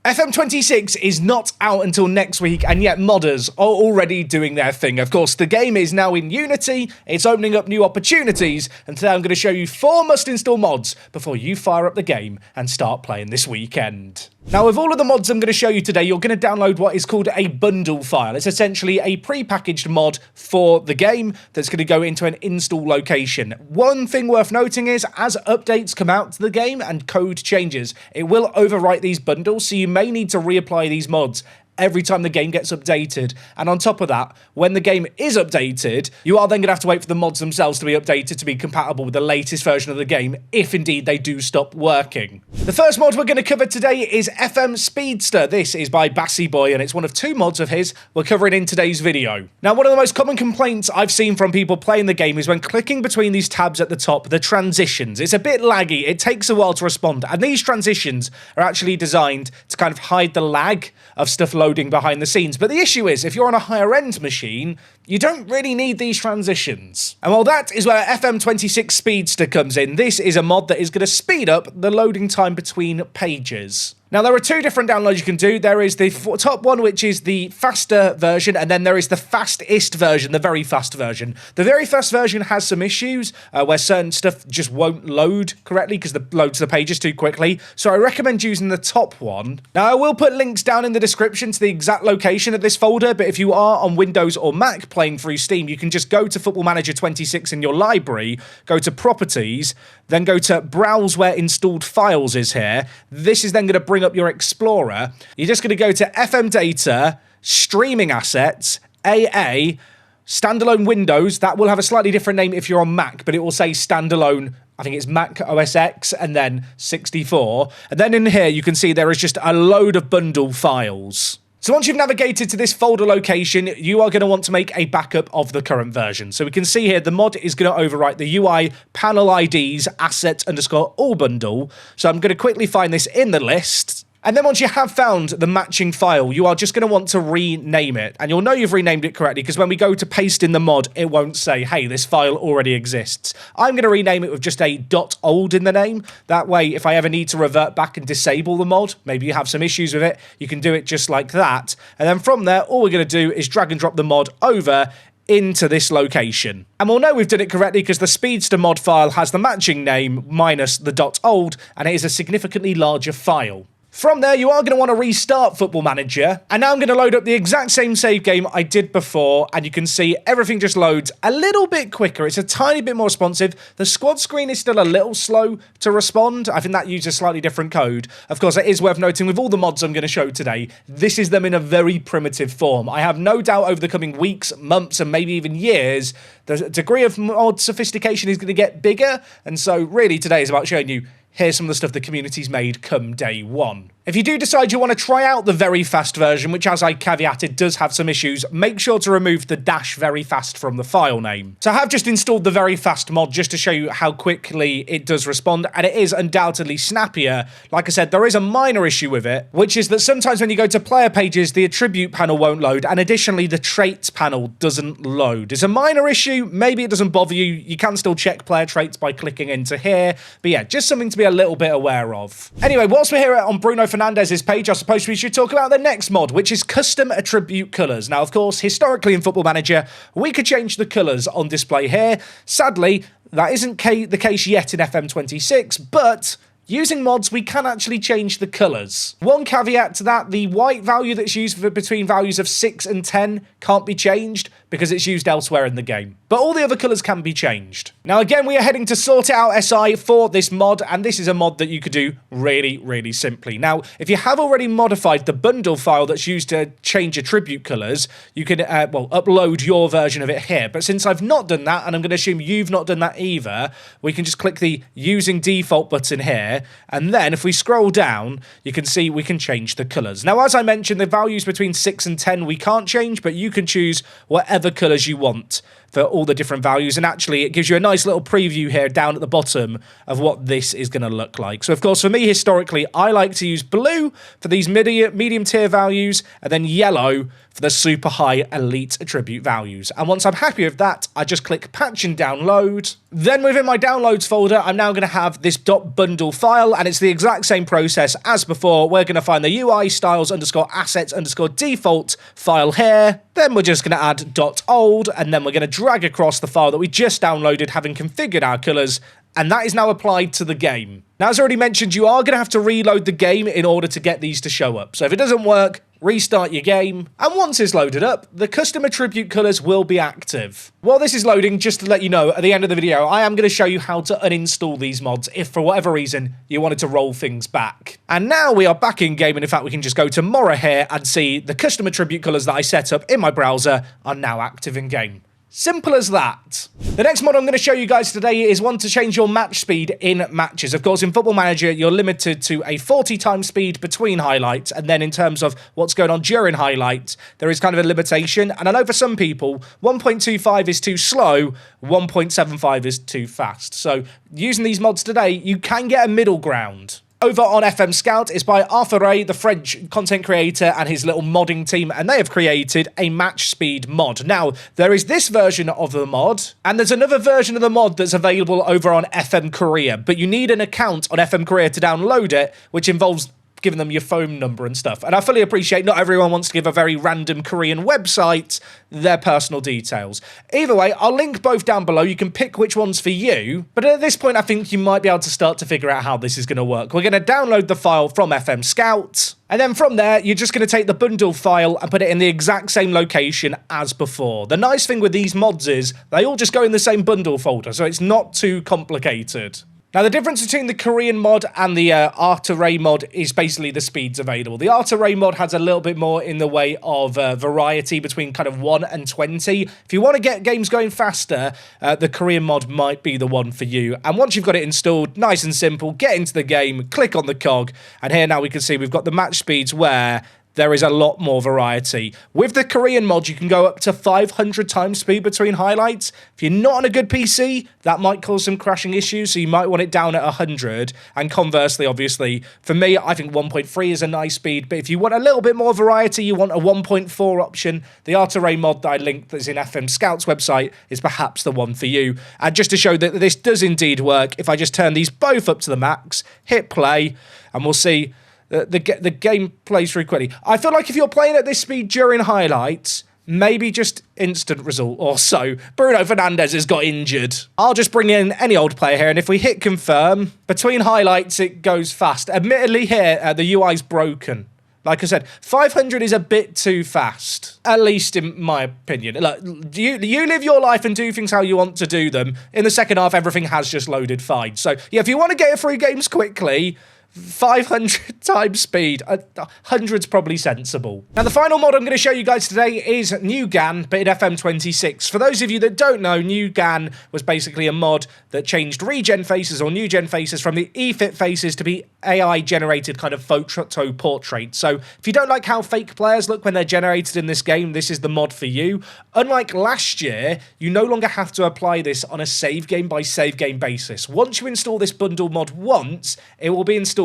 FM26 is not out until next week, and yet modders are already doing their thing. Of course, the game is now in Unity, it's opening up new opportunities, and today I'm going to show you 4 must-install mods before you fire up the game and start playing this weekend. Now, with all of the mods I'm going to show you today, you're going to download what is called a bundle file. It's essentially a pre-packaged mod for the game that's going to go into an install location. One thing worth noting is, as updates come out to the game and code changes, it will overwrite these bundles, so you may need to reapply these mods every time the game gets updated. And on top of that, when the game is updated, you are then going to have to wait for the mods themselves to be updated to be compatible with the latest version of the game, if indeed they do stop working. The first mod we're going to cover today is FM Speedster. This is by Bassy Boy, and it's one of 2 mods of his we're covering in today's video. Now, one of the most common complaints I've seen from people playing the game is when clicking between these tabs at the top, the transitions. It's a bit laggy, it takes a while to respond, and these transitions are actually designed to kind of hide the lag of stuff loading behind the scenes. But the issue is, if you're on a higher end machine, you don't really need these transitions. And well, that is where FM26 Speedster comes in. This is a mod that is going to speed up the loading time between pages. Now, there are 2 different downloads you can do. There is the top one, which is the faster version, and then there is the fastest version, the very fast version. The very fast version has some issues where certain stuff just won't load correctly because it loads the pages too quickly. So I recommend using the top one. Now, I will put links down in the description to the exact location of this folder, but if you are on Windows or Mac playing through Steam, you can just go to Football Manager 26 in your library, go to Properties, then go to Browse where installed files is here. This is then going to bring up your Explorer. You're just going to go to FM Data, StreamingAssets, AA, Standalone Windows. That will have a slightly different name if you're on Mac, but it will say Standalone. I think it's Mac OS X and then 64. And then in here, you can see there is just a load of bundle files. So once you've navigated to this folder location, you are going to want to make a backup of the current version. So we can see here the mod is going to overwrite the UI panel IDs assets_all bundle. So I'm going to quickly find this in the list. And then once you have found the matching file, you are just going to want to rename it. And you'll know you've renamed it correctly because when we go to paste in the mod, it won't say, hey, this file already exists. I'm going to rename it with just a .old in the name. That way, if I ever need to revert back and disable the mod, maybe you have some issues with it, you can do it just like that. And then from there, all we're going to do is drag and drop the mod over into this location. And we'll know we've done it correctly because the Speedster mod file has the matching name minus the .old, and it is a significantly larger file. From there, you are going to want to restart Football Manager, and now I'm going to load up the exact same save game I did before, and you can see everything just loads a little bit quicker. It's a tiny bit more responsive. The squad screen is still a little slow to respond. I think that uses slightly different code. Of course, it is worth noting with all the mods I'm going to show today, this is them in a very primitive form. I have no doubt over the coming weeks, months, and maybe even years, the degree of mod sophistication is going to get bigger, and so really today is about showing you here's some of the stuff the community's made come day one. If you do decide you want to try out the very fast version, which as I caveated does have some issues, make sure to remove the -very fast from the file name. So I have just installed the very fast mod just to show you how quickly it does respond, and it is undoubtedly snappier. Like I said, there is a minor issue with it, which is that sometimes when you go to player pages, the attribute panel won't load, and additionally the traits panel doesn't load. It's a minor issue, maybe it doesn't bother you, you can still check player traits by clicking into here, but yeah, just something to be a little bit aware of. Anyway, whilst we're here on Bruno Fernandez's page, I suppose we should talk about the next mod, which is custom attribute colours. Now, of course, historically in Football Manager, we could change the colours on display here. Sadly, that isn't the case yet in FM26, but using mods, we can actually change the colours. One caveat to that, the white value that's used between values of 6 and 10 can't be changed because it's used elsewhere in the game. But all the other colours can be changed. Now again, we are heading to Sort It Out SI for this mod, and this is a mod that you could do really, really simply. Now, if you have already modified the bundle file that's used to change attribute colours, you can, upload your version of it here. But since I've not done that, and I'm going to assume you've not done that either, we can just click the Using Default button here, and then if we scroll down, you can see we can change the colours. Now, as I mentioned, the values between 6 and 10 we can't change, but you can choose whatever whatever colours you want for all the different values. And actually, it gives you a nice little preview here down at the bottom of what this is going to look like. So, of course, for me, historically, I like to use blue for these medium tier values, and then yellow for the super high elite attribute values. And once I'm happy with that, I just click patch and download. Then within my downloads folder, I'm now going to have this .bundle file, and it's the exact same process as before. We're going to find the UI styles _assets _default file here. Then we're just going to add .old, and then we're going to drag across the file that we just downloaded, having configured our colours, and that is now applied to the game. Now, as already mentioned, you are going to have to reload the game in order to get these to show up. So if it doesn't work, restart your game, and once it's loaded up, the custom attribute colours will be active. While this is loading, just to let you know, at the end of the video, I am going to show you how to uninstall these mods if, for whatever reason, you wanted to roll things back. And now we are back in game, and in fact, we can just go to Mora here and see the custom attribute colours that I set up in my browser are now active in game. Simple as that. The next mod I'm going to show you guys today is one to change your match speed in matches. Of course, in Football Manager, you're limited to a 40 times speed between highlights, and then in terms of what's going on during highlights, there is kind of a limitation. And I know for some people, 1.25 is too slow, 1.75 is too fast. So using these mods today, you can get a middle ground. Over on FM Scout, it's by Arthur Ray, the French content creator, and his little modding team, and they have created a match speed mod. Now, there is this version of the mod, and there's another version of the mod that's available over on FM Korea, but you need an account on FM Korea to download it, which involves giving them your phone number and stuff. And I fully appreciate not everyone wants to give a very random Korean website their personal details. Either way, I'll link both down below. You can pick which one's for you. But at this point, I think you might be able to start to figure out how this is going to work. We're going to download the file from FM Scout. And then from there, you're just going to take the bundle file and put it in the exact same location as before. The nice thing with these mods is they all just go in the same bundle folder, so it's not too complicated. Now, the difference between the Korean mod and the Arthur Ray mod is basically the speeds available. The Arthur Ray mod has a little bit more in the way of variety between kind of 1 and 20. If you want to get games going faster, the Korean mod might be the one for you. And once you've got it installed, nice and simple, get into the game, click on the cog, and here now we can see we've got the match speeds where there is a lot more variety. With the Korean mod, you can go up to 500 times speed between highlights. If you're not on a good PC, that might cause some crashing issues, so you might want it down at 100. And conversely, obviously, for me, I think 1.3 is a nice speed, but if you want a little bit more variety, you want a 1.4 option, the Arthur Ray mod that I linked that's in FM Scout's website is perhaps the one for you. And just to show that this does indeed work, if I just turn these both up to the max, hit play, and we'll see the game plays through quickly. I feel like if you're playing at this speed during highlights, maybe just instant result or so. Bruno Fernandes has got injured. I'll just bring in any old player here, and if we hit confirm, between highlights it goes fast. Admittedly here, the UI's broken. Like I said, 500 is a bit too fast, at least in my opinion. Look, you live your life and do things how you want to do them. In the second half, everything has just loaded fine. So, yeah, if you want to get through games quickly, 500 times speed, 100's probably sensible. Now, the final mod I'm going to show you guys today is Newgen, but in FM26. For those of you that don't know, Newgen was basically a mod that changed REGEN faces or Newgen faces from the EFIT faces to be AI-generated kind of photo portrait. So if you don't like how fake players look when they're generated in this game, this is the mod for you. Unlike last year, you no longer have to apply this on a save game by save game basis. Once you install this bundle mod once, it will be installed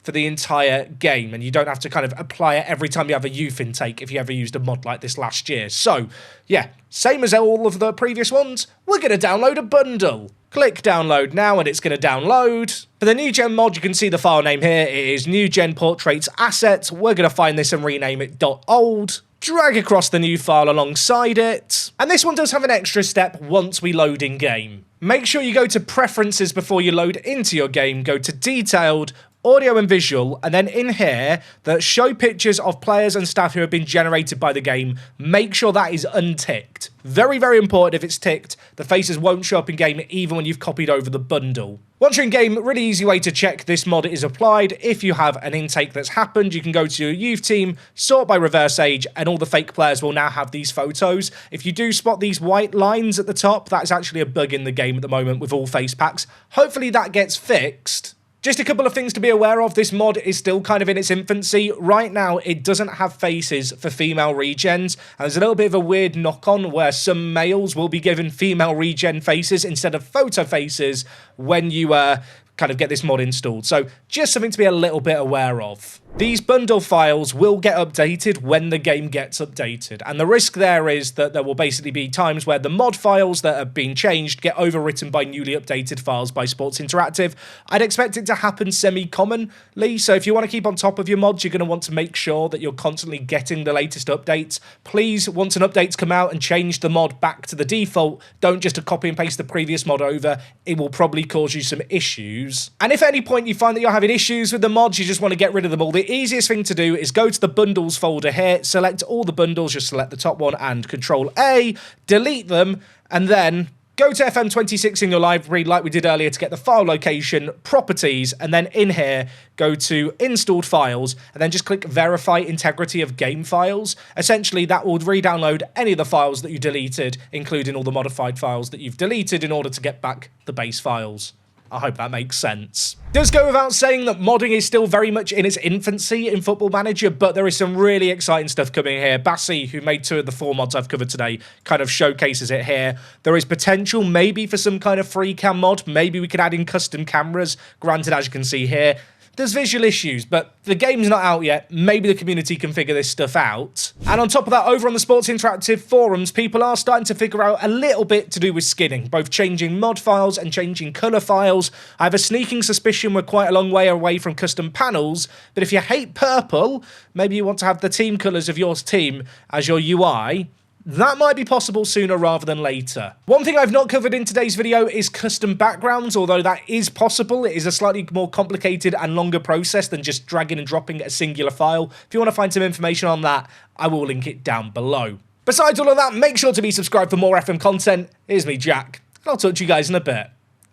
for the entire game, and you don't have to kind of apply it every time you have a youth intake if you ever used a mod like this last year. So, yeah, same as all of the previous ones, we're going to download a bundle. Click download now and it's going to download. For the Newgen mod, you can see the file name here. It is Newgen Portraits Assets. We're going to find this and rename it .old. Drag across the new file alongside it. And this one does have an extra step once we load in game. Make sure you go to Preferences before you load into your game. Go to Detailed, Audio and Visual, and then in here, that show pictures of players and staff who have been generated by the game. Make sure that is unticked. Very, very important. If it's ticked, the faces won't show up in game even when you've copied over the bundle. Once you're in game, really easy way to check this mod is applied. If you have an intake that's happened, you can go to your youth team, sort by reverse age, and all the fake players will now have these photos. If you do spot these white lines at the top, that's actually a bug in the game at the moment with all face packs. Hopefully that gets fixed. Just a couple of things to be aware of. This mod is still kind of in its infancy. Right now, it doesn't have faces for female regens. And there's a little bit of a weird knock-on where some males will be given female regen faces instead of photo faces when you kind of get this mod installed. So just something to be a little bit aware of. These bundle files will get updated when the game gets updated, and the risk there is that there will basically be times where the mod files that have been changed get overwritten by newly updated files by Sports Interactive. I'd expect it to happen semi-commonly, so if you want to keep on top of your mods, you're going to want to make sure that you're constantly getting the latest updates. Please, once an update's come out and change the mod back to the default, don't just copy and paste the previous mod over. It will probably cause you some issues. And if at any point you find that you're having issues with the mods, you just want to get rid of them all, the easiest thing to do is go to the bundles folder here, select all the bundles, just select the top one and Control A, delete them, and then go to FM26 in your library like we did earlier to get the file location, properties, and then in here, go to installed files, and then just click verify integrity of game files. Essentially, that will re-download any of the files that you deleted, including all the modified files that you've deleted in order to get back the base files. I hope that makes sense. Does go without saying that modding is still very much in its infancy in Football Manager, but there is some really exciting stuff coming here. Bassi, who made 2 of the 4 mods I've covered today, kind of showcases it here. There is potential maybe for some kind of free cam mod. Maybe we could add in custom cameras. Granted, as you can see here, there's visual issues, but the game's not out yet. Maybe the community can figure this stuff out. And on top of that, over on the Sports Interactive forums, people are starting to figure out a little bit to do with skinning, both changing mod files and changing colour files. I have a sneaking suspicion we're quite a long way away from custom panels, but if you hate purple, maybe you want to have the team colours of your team as your UI. That might be possible sooner rather than later. One thing I've not covered in today's video is custom backgrounds, although that is possible. It is a slightly more complicated and longer process than just dragging and dropping a singular file. If you want to find some information on that, I will link it down below. Besides all of that, make sure to be subscribed for more FM content. Here's me, Jack, and I'll talk to you guys in a bit.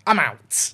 I'm out.